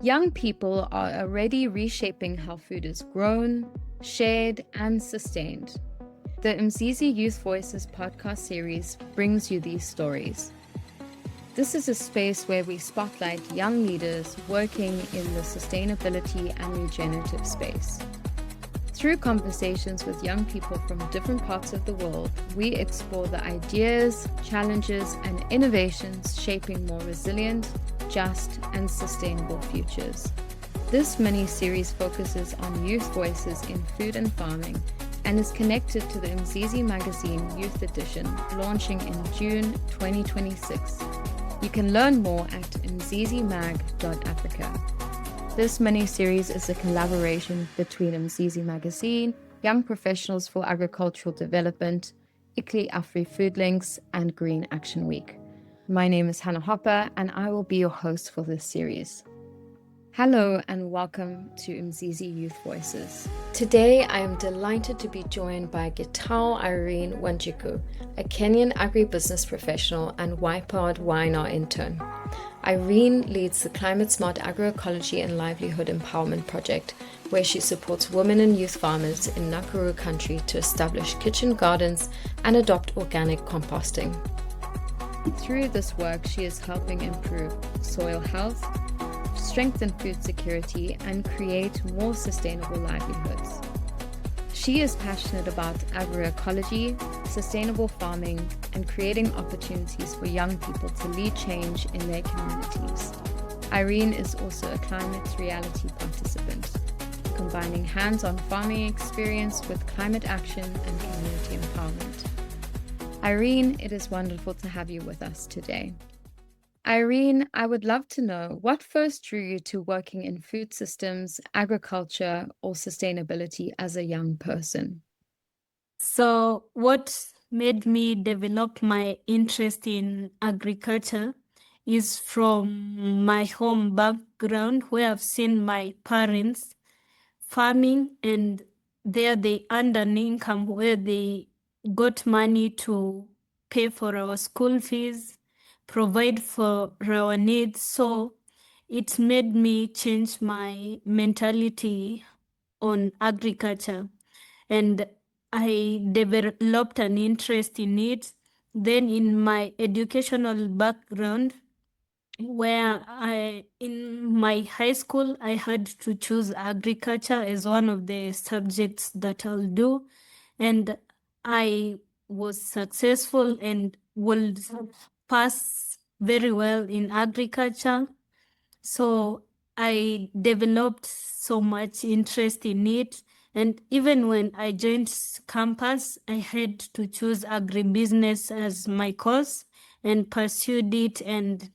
Young people are already reshaping how food is grown, shared, and sustained. The Mizizi Youth Voices podcast series brings you these stories. This is a space where we spotlight young leaders working in the sustainability and regenerative space. Through conversations with young people from different parts of the world, we explore the ideas, challenges, and innovations shaping more resilient, just, and sustainable futures. This mini-series focuses on youth voices in food and farming and is connected to the Mizizi Magazine Youth Edition, launching in June 2026. You can learn more at mzizimag.africa. This mini-series is a collaboration between Mizizi Magazine, Young Professionals for Agricultural Development, ICLEI Afri Food Links, and Green Action Week. My name is Hannah Hopper, and I will be your host for this series. Hello and welcome to Mizizi Youth Voices. Today I am delighted to be joined by Gitau Irene Wanjiku, a Kenyan agribusiness professional and YPARD WYNA intern. Irene leads the Climate Smart Agroecology and Livelihood Empowerment Project, where she supports women and youth farmers in Nakuru country to establish kitchen gardens and adopt organic composting. Through this work, she is helping improve soil health, strengthen food security, and create more sustainable livelihoods. She is passionate about agroecology, sustainable farming, and creating opportunities for young people to lead change in their communities. Irene is also a climate reality participant, combining hands-on farming experience with climate action and community empowerment. Irene, it is wonderful to have you with us today. Irene, I would love to know what first drew you to working in food systems, agriculture, or sustainability as a young person? So what made me develop my interest in agriculture is from my home background, where I've seen my parents farming, and there they earned an income where they got money to pay for our school fees, provide for our needs. So it made me change my mentality on agriculture, and I developed an interest in it. Then in my educational background, where in my high school, I had to choose agriculture as one of the subjects that I'll do. And I was successful and would pass very well in agriculture. So I developed so much interest in it. And even when I joined campus, I had to choose agribusiness as my course and pursued it. And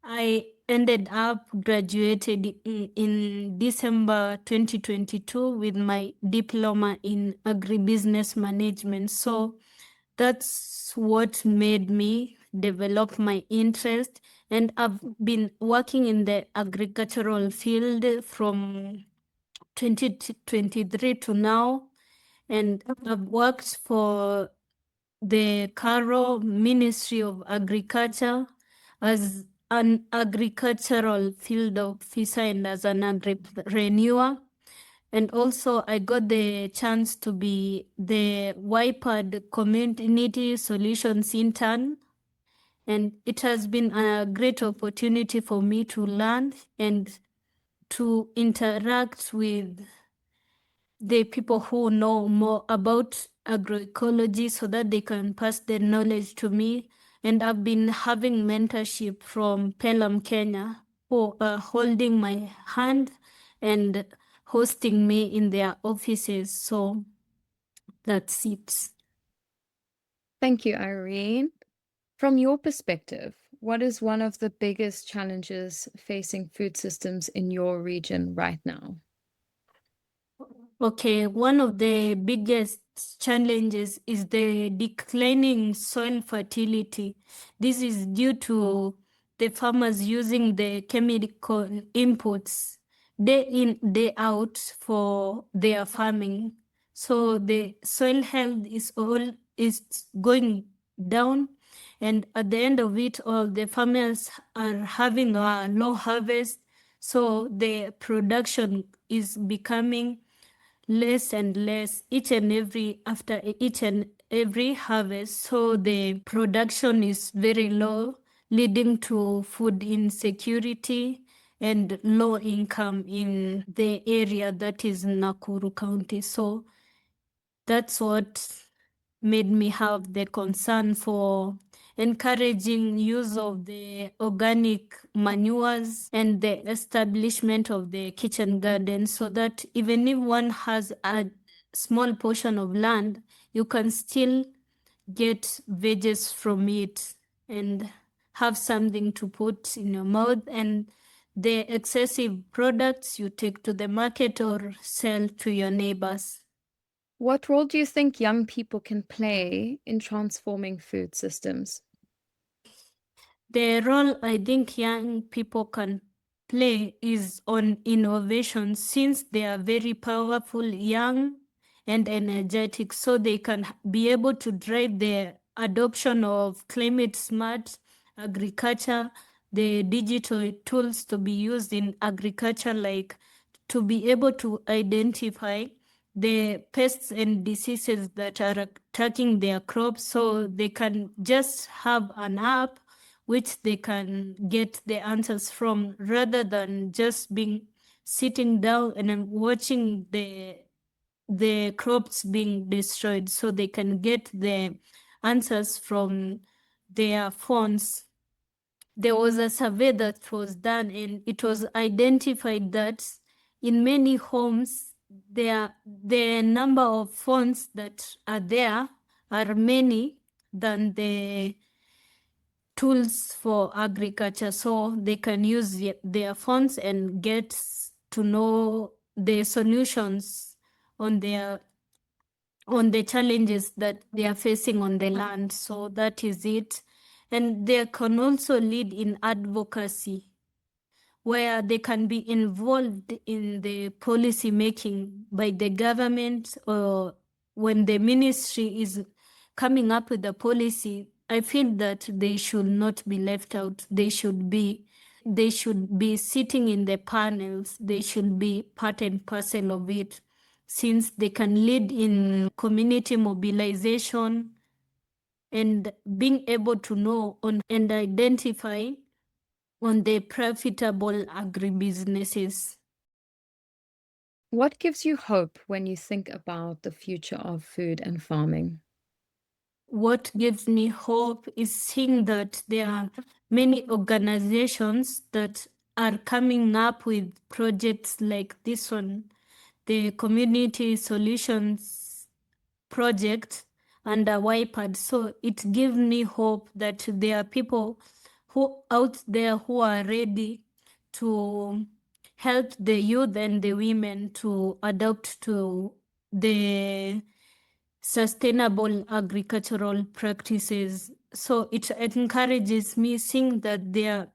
I ended up graduated in December 2022 with my diploma in agribusiness management. So that's what made me develop my interest. And I've been working in the agricultural field from 2023 to now. And I've worked for the Caro Ministry of Agriculture as an agricultural field officer and as an agri-renewer. And also I got the chance to be the YPARD Community Solutions intern. And it has been a great opportunity for me to learn and to interact with the people who know more about agroecology so that they can pass their knowledge to me. And I've been having mentorship from Pelham Kenya, who are holding my hand and hosting me in their offices. So that's it. Thank you, Irene. From your perspective, what is one of the biggest challenges facing food systems in your region right now? Okay, one of the biggest challenges is the declining soil fertility. This is due to the farmers using the chemical inputs day in, day out for their farming. So the soil health is going down, and at the end of it all, the farmers are having a low harvest. So the production is becoming less and less after each and every harvest. So the production is very low, leading to food insecurity and low income in the area that is Nakuru County. So that's what made me have the concern for encouraging use of the organic manures and the establishment of the kitchen garden, so that even if one has a small portion of land, you can still get veggies from it and have something to put in your mouth, and the excessive products you take to the market or sell to your neighbors. What role do you think young people can play in transforming food systems? The role I think young people can play is on innovation, since they are very powerful, young, and energetic, so they can be able to drive the adoption of climate smart agriculture, the digital tools to be used in agriculture, like to be able to identify the pests and diseases that are attacking their crops, so they can just have an app which they can get the answers from, rather than just being sitting down and then watching the crops being destroyed. So they can get the answers from their phones. There was a survey that was done, and it was identified that in many homes, the number of phones that are there are many than the tools for agriculture. So they can use their phones and get to know the solutions on the challenges that they are facing on the land. So that is it. And they can also lead in advocacy, where they can be involved in the policy making by the government, or when the ministry is coming up with a policy. I feel that they should not be left out. They should be sitting in the panels. They should be part and parcel of it, since they can lead in community mobilization and being able to know on and identify on the profitable agribusinesses. What gives you hope when you think about the future of food and farming? What gives me hope is seeing that there are many organizations that are coming up with projects like this one, the Community Solutions Project under YPARD. So it gives me hope that there are people who out there who are ready to help the youth and the women to adapt to the sustainable agricultural practices. So it encourages me seeing that there are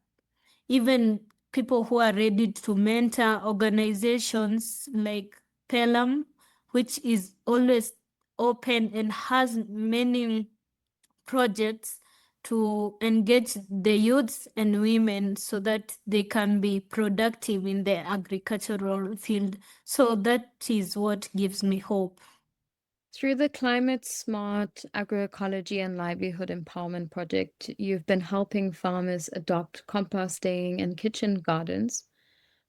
even people who are ready to mentor organizations like Pelham, which is always open and has many projects to engage the youths and women so that they can be productive in the agricultural field. So that is what gives me hope. Through the Climate Smart Agroecology and Livelihood Empowerment Project, you've been helping farmers adopt composting and kitchen gardens.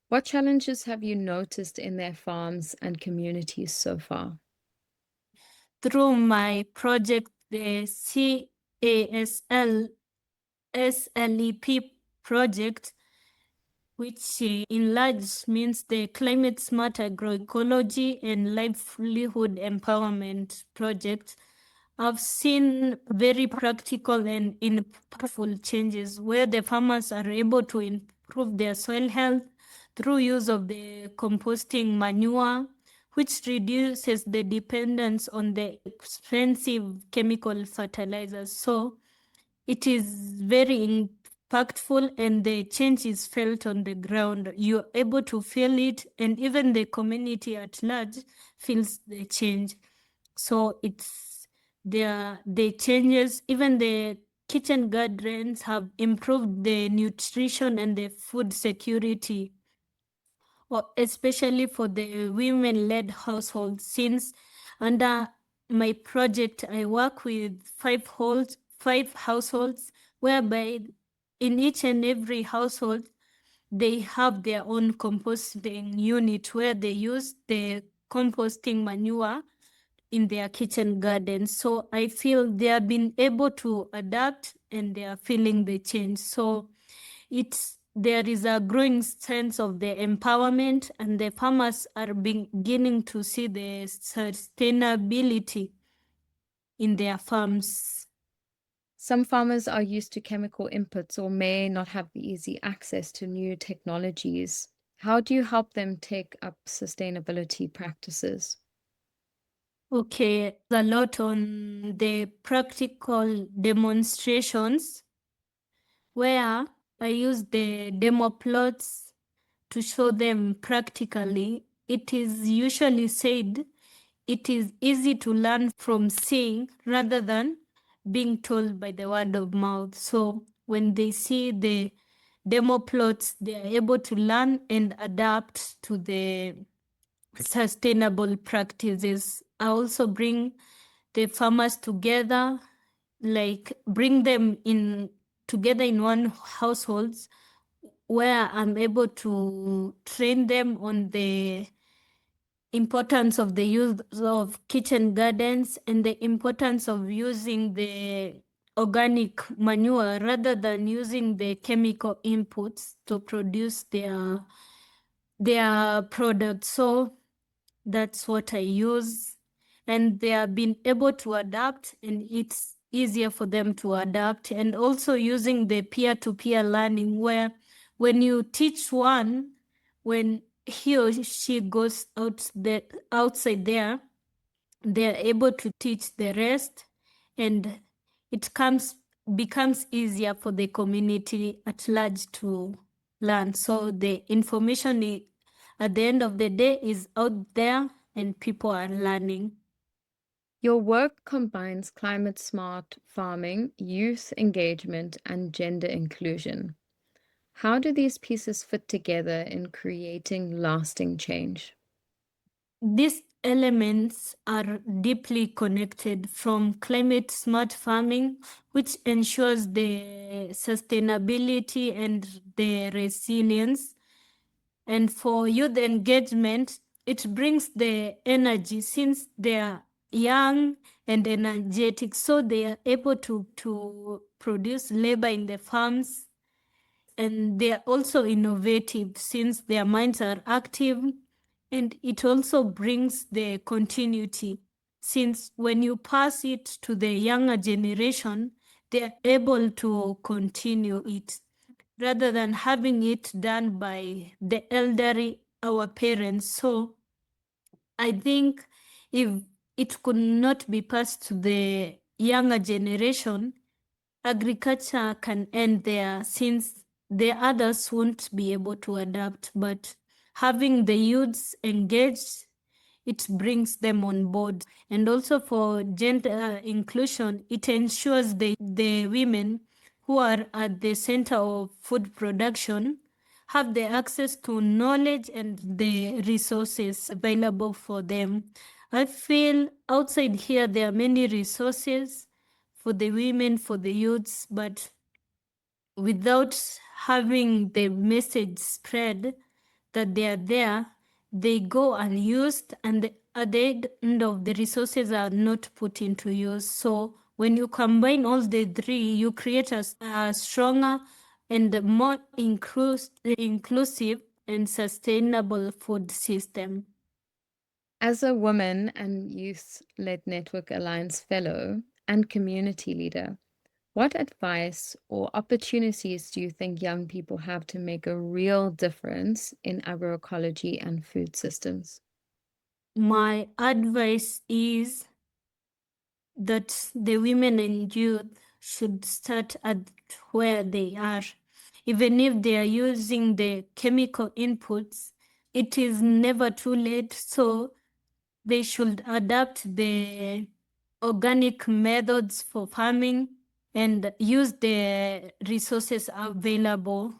What challenges have you noticed in their farms and communities so far? Through my project, the CSALEP project, which in large means the Climate Smart Agroecology and Livelihood Empowerment Project, I've seen very practical and impactful changes where the farmers are able to improve their soil health through use of the composting manure, which reduces the dependence on the expensive chemical fertilizers. So it is very impactful, and the change is felt on the ground. You're able to feel it, and even the community at large feels the change. So it's the changes, even the kitchen gardens have improved the nutrition and the food security or especially for the women-led households, since under my project I work with five households, whereby in each and every household they have their own composting unit where they use the composting manure in their kitchen gardens. So I feel they have been able to adapt and they are feeling the change. So there is a growing sense of the empowerment, and the farmers are beginning to see the sustainability in their farms. Some farmers are used to chemical inputs or may not have the easy access to new technologies. How do you help them take up sustainability practices? Okay, a lot on the practical demonstrations where I use the demo plots to show them practically. It is usually said it is easy to learn from seeing rather than being told by the word of mouth. So when they see the demo plots, they are able to learn and adapt to the sustainable practices. I also bring the farmers together, like bring them in together in one household where I'm able to train them on the importance of the use of kitchen gardens and the importance of using the organic manure rather than using the chemical inputs to produce their products. So that's what I use. And they have been able to adapt, and it's easier for them to adapt. And also using the peer-to-peer learning, where when you teach one, when he or she goes outside there, they're able to teach the rest, and it becomes easier for the community at large to learn. So the information at the end of the day is out there and people are learning. Your work combines climate smart farming, youth engagement, and gender inclusion. How do these pieces fit together in creating lasting change? These elements are deeply connected, from climate smart farming, which ensures the sustainability and the resilience. And for youth engagement, it brings the energy, since they are young and energetic, so they are able to produce labor in the farms, and they are also innovative since their minds are active, and it also brings the continuity, since when you pass it to the younger generation, they are able to continue it rather than having it done by the elderly, our parents. So I think if it could not be passed to the younger generation, agriculture can end there, since the others won't be able to adapt. But having the youths engaged, it brings them on board. And also for gender inclusion, it ensures the women who are at the center of food production have the access to knowledge and the resources available for them. I feel outside here there are many resources for the women, for the youths, but without having the message spread that they are there, they go unused, and at the end of the resources are not put into use. So when you combine all the three, you create a stronger and more inclusive and sustainable food system. As a woman and Youth Led Network Alliance Fellow and community leader, what advice or opportunities do you think young people have to make a real difference in agroecology and food systems? My advice is that the women and youth should start at where they are. Even if they are using the chemical inputs, it is never too late. So they should adapt the organic methods for farming and use the resources available.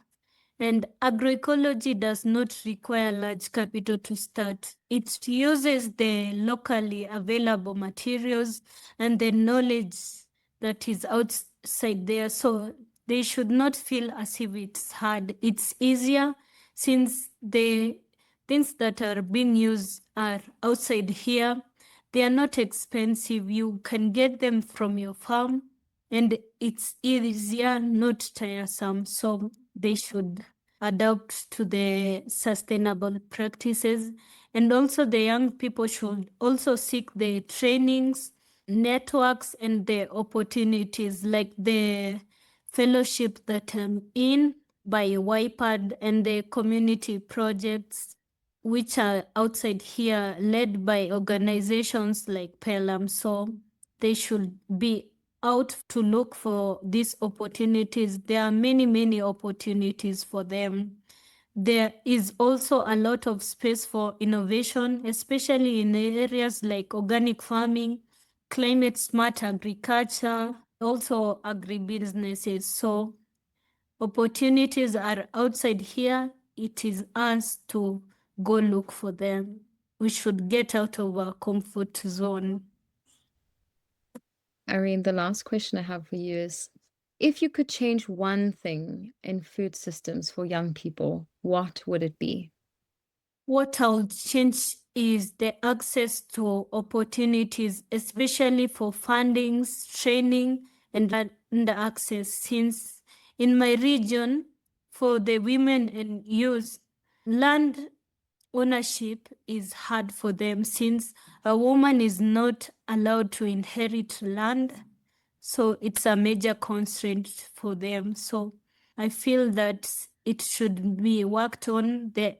And agroecology does not require large capital to start. It uses the locally available materials and the knowledge that is outside there. So they should not feel as if it's hard. It's easier since the things that are being used are outside here. They are not expensive. You can get them from your farm and it's easier, not tiresome. So they should adapt to the sustainable practices. And also the young people should also seek the trainings, networks, and the opportunities like the fellowship that I'm in by YPARD and the community projects which are outside here led by organizations like Pelham. So they should be out to look for these opportunities. There are many, many opportunities for them. There is also a lot of space for innovation, especially in areas like organic farming, climate smart agriculture, also agribusinesses. So opportunities are outside here. It is us to go look for them. We should get out of our comfort zone. Irene, the last question I have for you is, if you could change one thing in food systems for young people, what would it be? What I'll change is the access to opportunities, especially for fundings, training, and access. Since in my region, for the women and youth, land ownership is hard for them since a woman is not allowed to inherit land. So it's a major constraint for them. So I feel that it should be worked on, the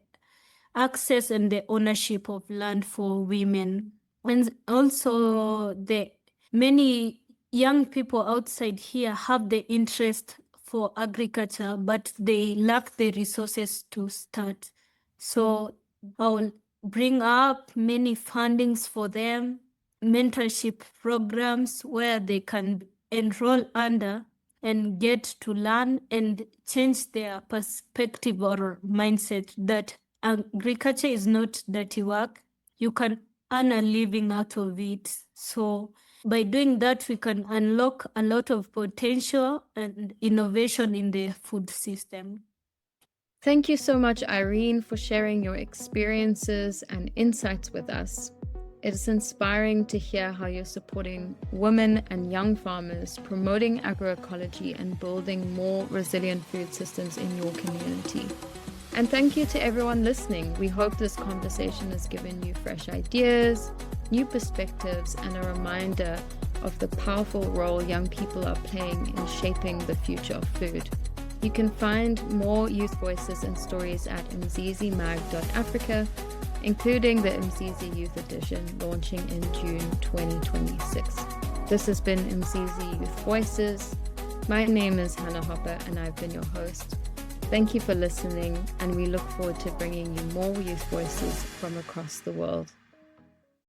access and the ownership of land for women. And also the many young people outside here have the interest for agriculture, but they lack the resources to start. So I'll bring up many fundings for them, mentorship programs where they can enroll under and get to learn and change their perspective or mindset that agriculture is not dirty work. You can earn a living out of it. So by doing that, we can unlock a lot of potential and innovation in the food system. Thank you so much, Irene, for sharing your experiences and insights with us. It is inspiring to hear how you're supporting women and young farmers, promoting agroecology and building more resilient food systems in your community. And thank you to everyone listening. We hope this conversation has given you fresh ideas, new perspectives, and a reminder of the powerful role young people are playing in shaping the future of food. You can find more youth voices and stories at mzizimag.africa, including the Mzizi Youth Edition launching in June 2026. This has been Mzizi Youth Voices. My name is Hannah Hopper and I've been your host. Thank you for listening, and we look forward to bringing you more youth voices from across the world.